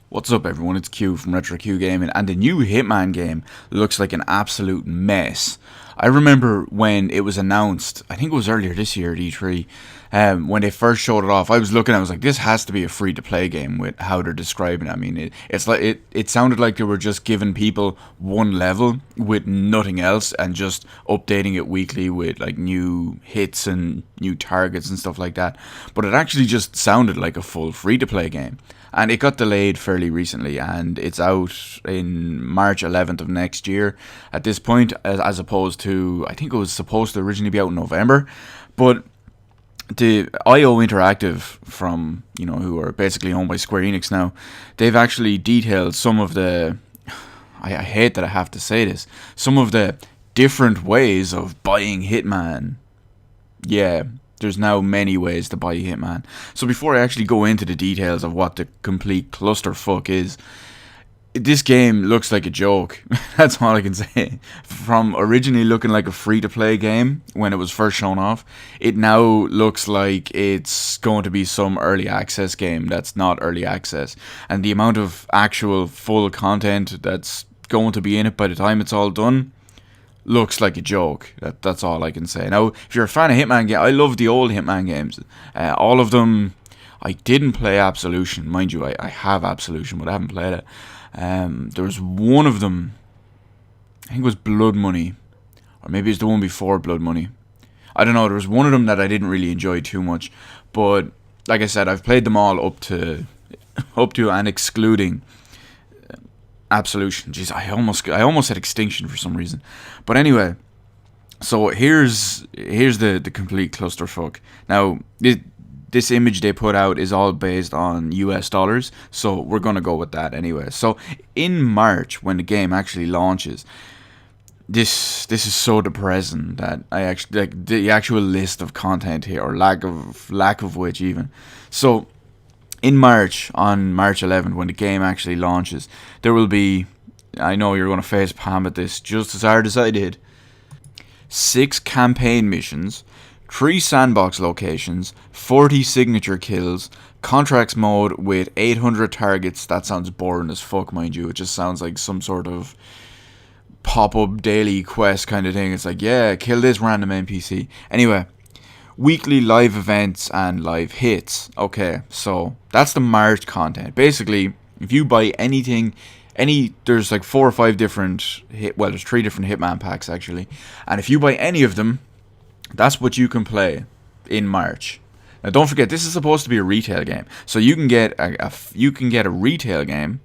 What's up everyone, it's Q from Retro Q Gaming, and the new Hitman game looks like an absolute mess. I remember when it was announced, I think it was earlier this year at E3, when they first showed it off, I was looking, I was like, this has to be a free-to-play game with how they're describing it. I mean, it sounded like they were just giving people one level with nothing else and just updating it weekly with like new hits and new targets and stuff like that. But it actually just sounded like a full free-to-play game. And it got delayed fairly recently, and it's out in March 11th of next year at this point, as opposed to, I think it was supposed to originally be out in November. But the IO Interactive, from, who are basically owned by Square Enix now, they've actually detailed some of the, I hate that I have to say this, some of the different ways of buying Hitman. Yeah, there's now many ways to buy Hitman. So before I actually go into the details of what the complete clusterfuck is, this game looks like a joke. That's all I can say. From originally looking like a free-to-play game when it was first shown off, it now looks like it's going to be some early access game that's not early access. And the amount of actual full content that's going to be in it by the time it's all done looks like a joke. That's all I can say. Now, if you're a fan of Hitman games, I love the old Hitman games. All of them. I didn't play Absolution, mind you. I have Absolution, but I haven't played it. There was one of them. I think it was Blood Money, or maybe it's the one before Blood Money. I don't know. There was one of them that I didn't really enjoy too much, but like I said, I've played them all up to and excluding Absolution. Jeez, I almost said Extinction for some reason. But anyway, so here's the complete clusterfuck. Now, this image they put out is all based on US dollars, so we're gonna go with that anyway. So in March, when the game actually launches, this is so depressing that I actually like the actual list of content here, or lack of which even. So in March, on March 11th, when the game actually launches, there will be, I know you're going to face palm at this just as hard as I did, 6 campaign missions, 3 sandbox locations, 40 signature kills, contracts mode with 800 targets. That sounds boring as fuck, mind you. It just sounds like some sort of pop-up daily quest kind of thing. It's like, yeah, kill this random NPC. Anyway, weekly live events and live hits. Okay, so that's the March content. Basically, if you buy anything, there's like 4 or 5 different there's 3 different Hitman packs actually, and if you buy any of them, that's what you can play in March. Now, don't forget, this is supposed to be a retail game, so you can get a retail game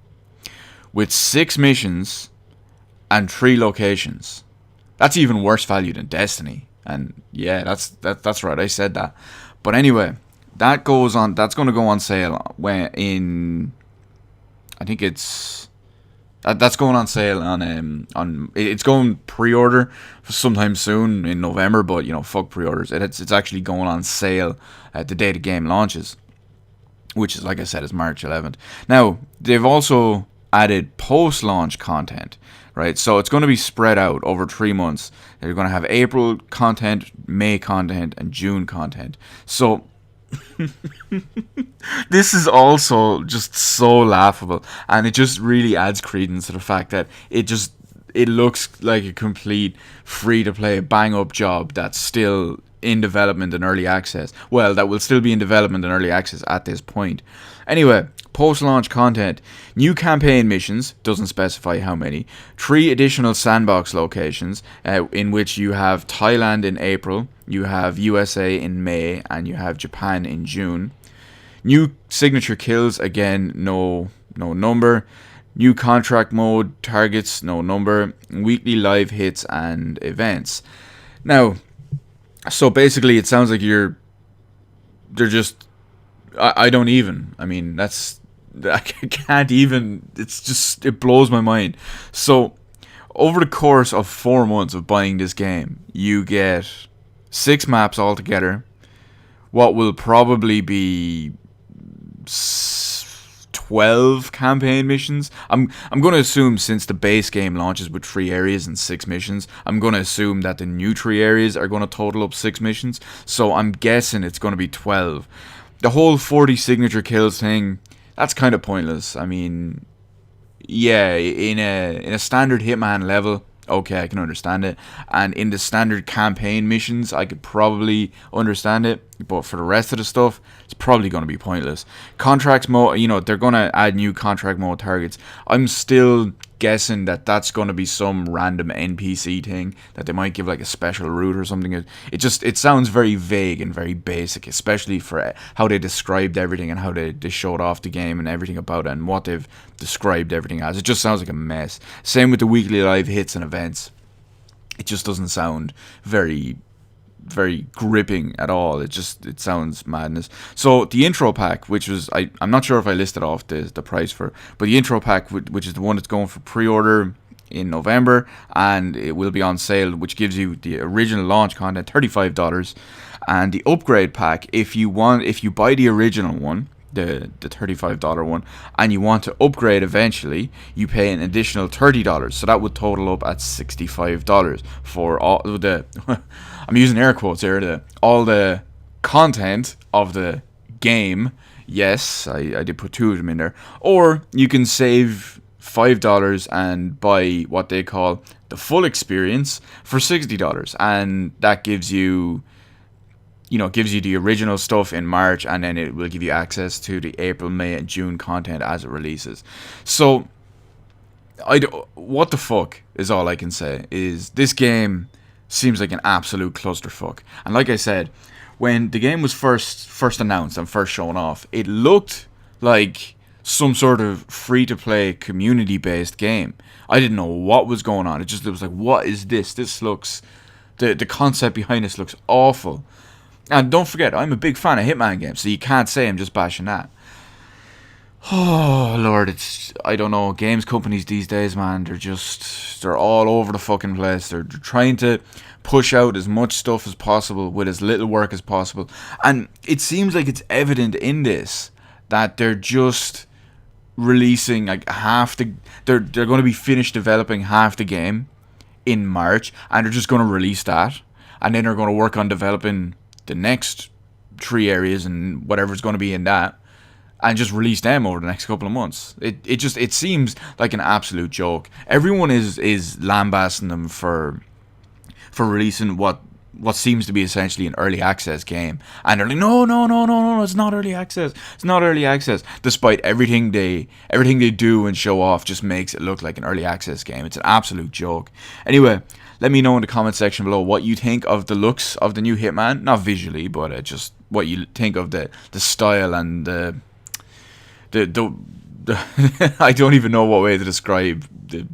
with 6 missions and 3 locations. That's even worse value than Destiny. And yeah, that's right, I said that. But anyway, that's going to go on sale I think that's going on sale on it's going pre-order sometime soon in November, but fuck pre-orders. It's actually going on sale at the day the game launches, which is, like I said, is March 11th. Now, they've also added post-launch content, right? So it's going to be spread out over 3 months. They're going to have April content, May content, and June content. So this is also just so laughable, and it just really adds credence to the fact that it looks like a complete free-to-play bang-up job that's still in development and early access. Well, that will still be in development and early access at this point. Anyway, post-launch content, new campaign missions, doesn't specify how many, 3 additional sandbox locations, in which you have Thailand in April, you have USA in May, and you have Japan in June. New signature kills, again, no number. New contract mode, targets, no number. Weekly live hits and events. Now, so basically it sounds like they're just, I don't even, I mean, I can't even, it blows my mind. So, over the course of 4 months of buying this game, you get 6 maps altogether, what will probably be 12 campaign missions. I'm going to assume, since the base game launches with 3 areas and 6 missions, I'm going to assume that the new 3 areas are going to total up 6 missions, so I'm guessing it's going to be 12. The whole 40 signature kills thing, that's kind of pointless. I mean, yeah, in a standard Hitman level, okay, I can understand it, and in the standard campaign missions, I could probably understand it. But for the rest of the stuff, it's probably going to be pointless. Contracts mode, they're going to add new contract mode targets. I'm still guessing that that's going to be some random NPC thing that they might give like a special route or something. It sounds very vague and very basic, especially for how they described everything and how they showed off the game and everything about it and what they've described everything as. It just sounds like a mess. Same with the weekly live hits and events. It just doesn't sound very gripping at all. It sounds madness. So the intro pack, which was I'm not sure if I listed off the price for, but the intro pack, which is the one that's going for pre-order in November, and it will be on sale, which gives you the original launch content, $35, and the upgrade pack, if you buy the original one, the $35 one, and you want to upgrade eventually, you pay an additional $30. So that would total up at $65 for all the I'm using air quotes here, all the content of the game. Yes, I did put two of them in there. Or you can save $5 and buy what they call the full experience for $60, and that gives you the original stuff in March, and then it will give you access to the April, May, and June content as it releases. So, what the fuck is all I can say. Is this game seems like an absolute clusterfuck. And like I said, when the game was first announced and first shown off, it looked like some sort of free-to-play, community-based game. I didn't know what was going on. It was like, what is this? This looks... The concept behind this looks awful. And don't forget, I'm a big fan of Hitman games, so you can't say I'm just bashing that. Oh, Lord, I don't know, games companies these days, man, they're all over the fucking place. They're trying to push out as much stuff as possible with as little work as possible. And it seems like it's evident in this that they're just releasing like they're going to be finished developing half the game in March, and they're just going to release that. And then they're going to work on developing the next 3 areas and whatever's going to be in that, and just release them over the next couple of months. It seems like an absolute joke. Everyone is lambasting them for releasing what seems to be essentially an early access game, and they're like, no, it's not early access. It's not early access. Despite everything they do and show off just makes it look like an early access game. It's an absolute joke. Anyway, let me know in the comment section below what you think of the looks of the new Hitman. Not visually, but just what you think of the style and the I don't even know what way to describe the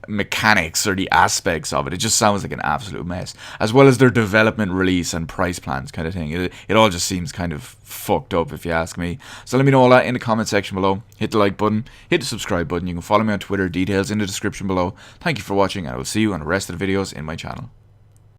mechanics or the aspects of it. It just sounds like an absolute mess, as well as their development, release, and price plans kind of thing. It all just seems kind of fucked up, if you ask me. So let me know all that in the comment section below. Hit the like button, hit the subscribe button. You can follow me on Twitter, details in the description below. Thank you for watching, and I will see you on the rest of the videos in my channel.